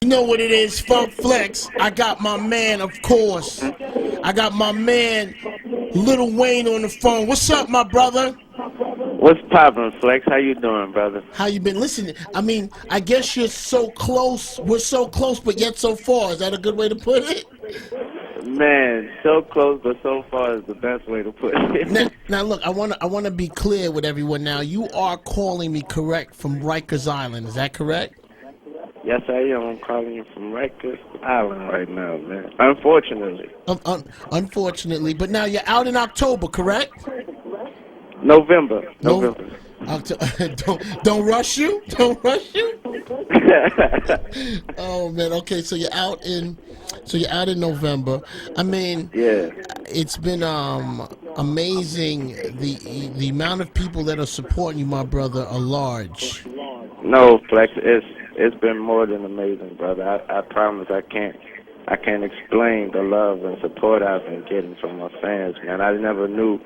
know what it is, Funk Flex. I got my man, of course. I got my man, Lil Wayne on the phone. What's up, my brother? What's poppin', Flex? How you doing, brother? How you been? Listen, I mean, I guess you're so close. We're so close, but yet so far. Is that a good way to put it? Man, so close but so far is the best way to put it. Now, look, I wanna be clear with everyone. Now, you are calling me correct from Rikers Island. Is that correct? Yes, I am. I'm calling you from Rikers Island right now, man. Unfortunately. Unfortunately, but now you're out in October, correct? November. No, don't rush you. Don't rush you. Oh man. Okay, so you're out in November. I mean, Yeah. it's been amazing. The amount of people that are supporting you, my brother, are large. No, Flex, it's been more than amazing, brother. I promise I can't explain the love and support I've been getting from my fans, man. I never knew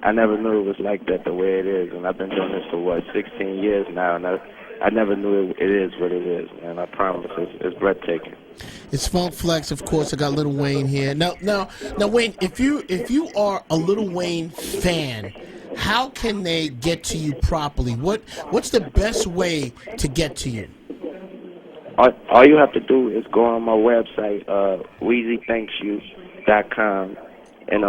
it was like that the way it is, and I've been doing this for 16 years now, and I never knew it is what it is, man. I promise, it's breathtaking. It's Funk Flex, of course. I got Lil Wayne here. Now, Wayne, if you are a Lil Wayne fan, how can they get to you properly? What's the best way to get to you? All you have to do is go on my website, WheezyThanksYou.com, and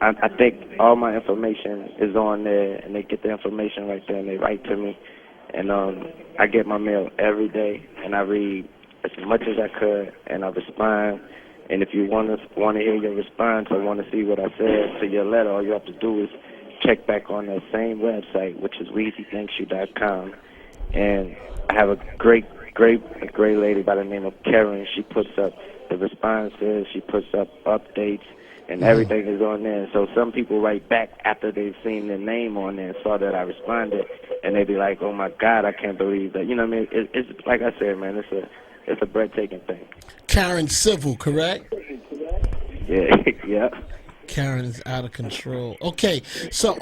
I think all my information is on there, and they get the information right there, and they write to me, and I get my mail every day, and I read as much as I could, and I respond. And if you want to hear your response or want to see what I said to your letter, all you have to do is check back on that same website, which is WheezyThanksYou.com, and I have a great lady by the name of Karen. She puts up the responses, she puts up updates, and everything is on there. So some people write back after they've seen their name on there and saw that I responded, and they be like, "Oh my God, I can't believe that." You know what I mean? It's like I said, man. It's a breathtaking thing. Karen Civil, correct? Yeah, yeah. Karen is out of control. Okay, so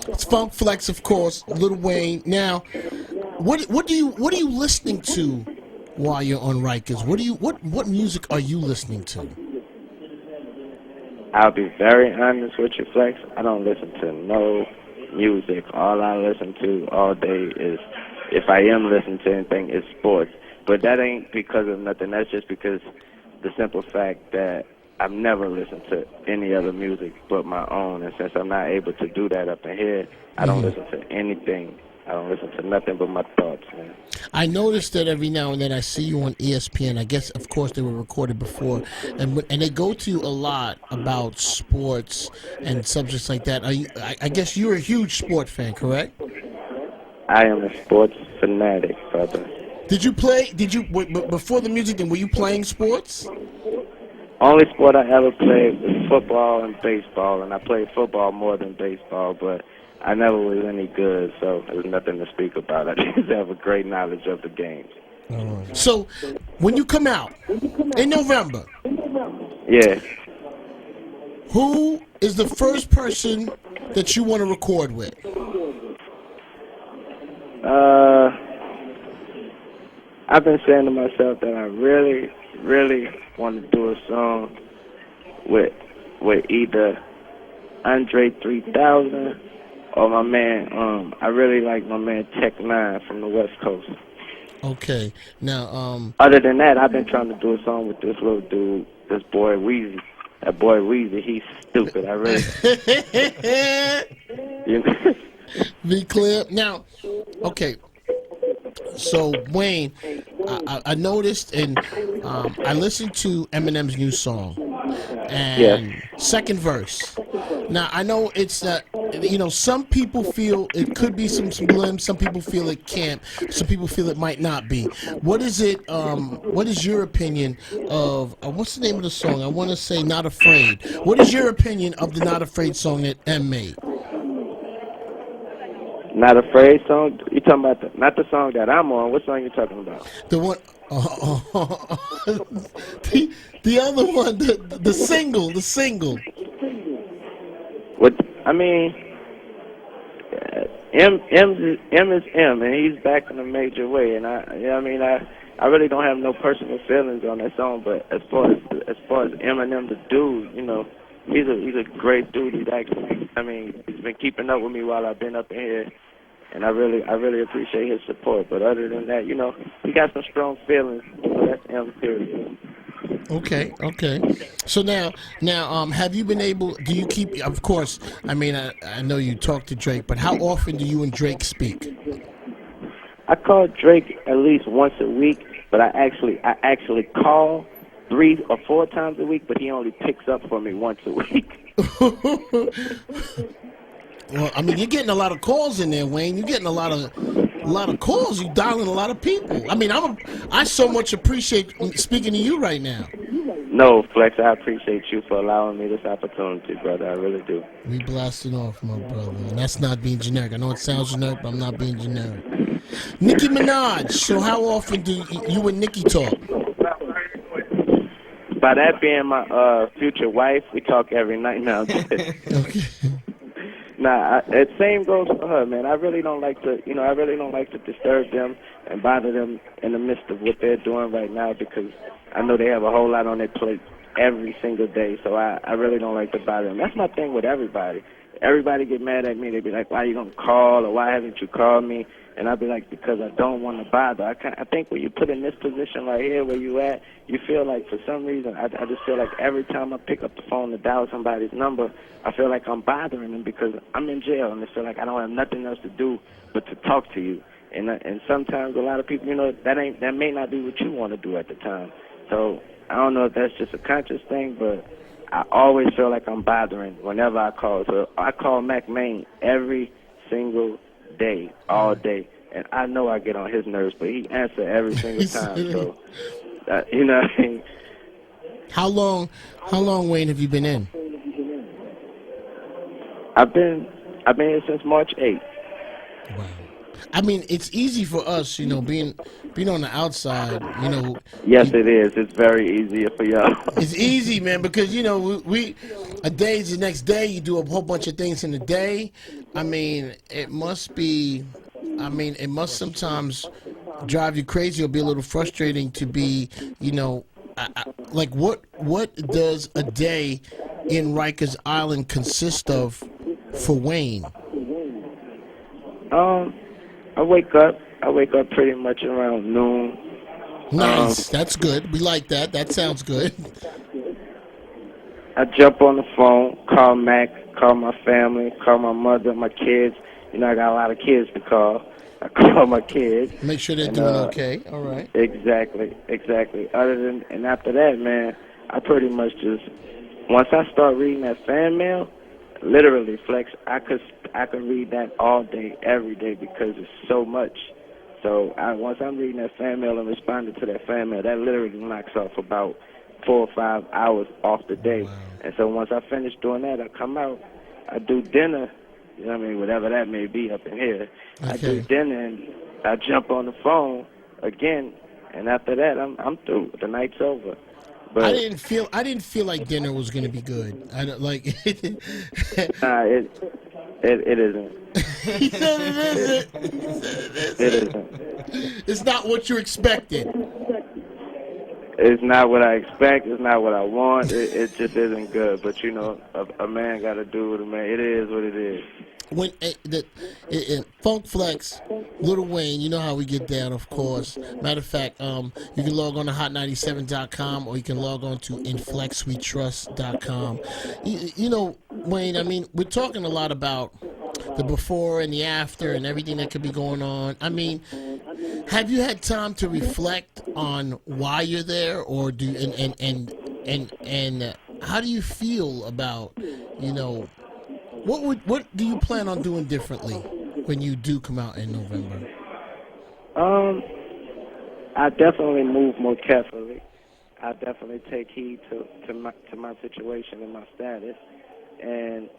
it's Funk Flex, of course, Lil Wayne. Now, what are you listening to while you're on Rikers? What music are you listening to? I'll be very honest with you, Flex. I don't listen to no music. All I listen to all day is, if I am listening to anything, is sports. But that ain't because of nothing. That's just because the simple fact that I've never listened to any other music but my own. And since I'm not able to do that up in here, I don't listen to anything. I don't listen to nothing but my thoughts, man. I noticed that every now and then I see you on ESPN. I guess, of course, they were recorded before, and they go to you a lot about sports and subjects like that. I guess you're a huge sport fan, correct? I am a sports fanatic, brother. Before the music, then were you playing sports? Only sport I ever played was football and baseball, and I played football more than baseball, but I never was any good, so there's nothing to speak about. I just have a great knowledge of the game. So, when you come out in November, Yeah. who is the first person that you want to record with? I've been saying to myself that I really, really want to do a song with either Andre 3000 or my man. I really like my man Tech Nine from the West Coast. Okay, now Other than that, I've been trying to do a song with this little dude, this boy Weezy. That boy Weezy, he's stupid. I really. You know? be clear. Now, okay. So Wayne, I noticed, and I listened to Eminem's new song, and second verse. Now I know it's some people feel it could be some glimpse, some people feel it can't, some people feel it might not be. What is it? What is your opinion of what's the name of the song? I want to say "Not Afraid." What is your opinion of the "Not Afraid" song that M made? Not Afraid song? You talking about not the song that I'm on? What song you talking about? The one, the other one, the single. What I mean, M is M, and he's back in a major way. And I I really don't have no personal feelings on that song. But as far as Eminem, the dude, he's a great dude. He's actually, he's been keeping up with me while I've been up in here, and I really appreciate his support. But other than that, he got some strong feelings. That's M. Period. Okay. So now, have you been able? Do you keep? Of course, I know you talk to Drake, but how often do you and Drake speak? I call Drake at least once a week, but I actually call 3 or 4 times a week, but he only picks up for me once a week. Well, you're getting a lot of calls in there, Wayne. You're getting a lot of calls. You dialing a lot of people. I so much appreciate speaking to you right now. No, Flex, I appreciate you for allowing me this opportunity, brother. I really do. We blasting off, my brother, and that's not being generic. I know it sounds generic, but I'm not being generic. Nicki Minaj. So how often do you and Nicki talk? By that being my future wife, we talk every night now. Okay. Nah, it same goes for her, man. I really don't like to disturb them and bother them in the midst of what they're doing right now because I know they have a whole lot on their plate every single day. So I really don't like to bother them. That's my thing with everybody. Everybody get mad at me. They be like, "Why you don't call?" or "Why haven't you called me?" And I'll be like, "Because I don't want to bother." I think when you put in this position right here where you at, you feel like for some reason, I just feel like every time I pick up the phone to dial somebody's number, I feel like I'm bothering them because I'm in jail and I feel like I don't have nothing else to do but to talk to you. And sometimes a lot of people, that may not be what you want to do at the time. So I don't know if that's just a conscious thing, but I always feel like I'm bothering whenever I call. So I call Mac Main every single day, all day, and I know I get on his nerves, but he answers every single time. So, you know what I mean? How long, Wayne, have you been in? I've been here since March 8th. Wow. It's easy for us, being on the outside, Yes, it is. It's very easy for y'all. It's easy, man, because we a day is the next day. You do a whole bunch of things in a day. It must be. It must sometimes drive you crazy or be a little frustrating to be, like what does a day in Rikers Island consist of for Wayne? I wake up. Pretty much around noon. Nice. That's good. We like that. That sounds good. I jump on the phone, call Mac, call my family, call my mother, my kids. I got a lot of kids to call. I call my kids. Make sure they're doing okay. All right. Exactly. And after that, man, I pretty much just, once I start reading that fan mail, literally, Flex, I could read that all day, every day, because it's so much. So once I'm reading that fan mail and responding to that fan mail, that literally knocks off about 4 or 5 hours off the day. Wow. And so once I finish doing that, I come out, I do dinner, whatever that may be up in here. Okay. I do dinner and I jump on the phone again, and after that, I'm through. The night's over. But I didn't feel like dinner was going to be good. I don't like. it isn't. He said it isn't. It isn't. It's not what you expected. It's not what I expect. It's not what I want. It just isn't good. But a man got to do what a man. It is what it is. When Funk Flex, Lil Wayne, you know how we get down, of course. Matter of fact, you can log on to hot97.com or you can log on to inflexwetrust.com. Wayne, we're talking a lot about the before and the after and everything that could be going on. Have you had time to reflect on why you're there, or and how do you feel about, what do you plan on doing differently when you do come out in November? I definitely move more carefully. I definitely take heed to my situation and my status. And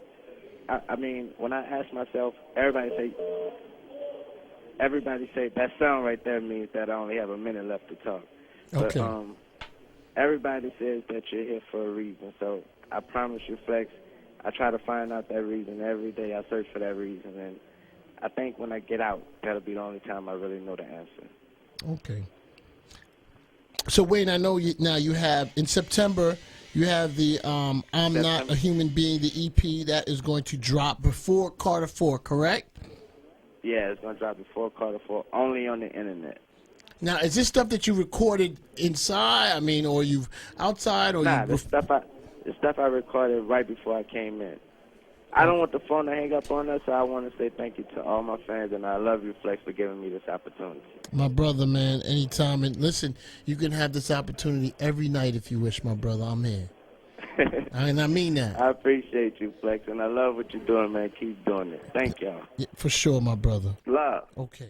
when I ask myself, everybody say that sound right there means that I only have a minute left to talk. Okay. But everybody says that you're here for a reason. So I promise you, Flex, I try to find out that reason every day. I search for that reason, and I think when I get out, that'll be the only time I really know the answer. Okay. So Wayne, I know you have in September. You have the "I'm Not a Human Being," the EP that is going to drop before Carter 4, correct? Yeah, it's gonna drop before Carter 4, only on the internet. Now, is this stuff that you recorded inside? I mean, or you've outside, or Nah, you? the stuff I recorded right before I came in. I don't want the phone to hang up on us, so I want to say thank you to all my fans, and I love you, Flex, for giving me this opportunity. My brother, man, anytime. And listen, you can have this opportunity every night if you wish, my brother. I'm here. And I mean that. I appreciate you, Flex, and I love what you're doing, man. Keep doing it. Thank y'all. Yeah, for sure, my brother. Love. Okay.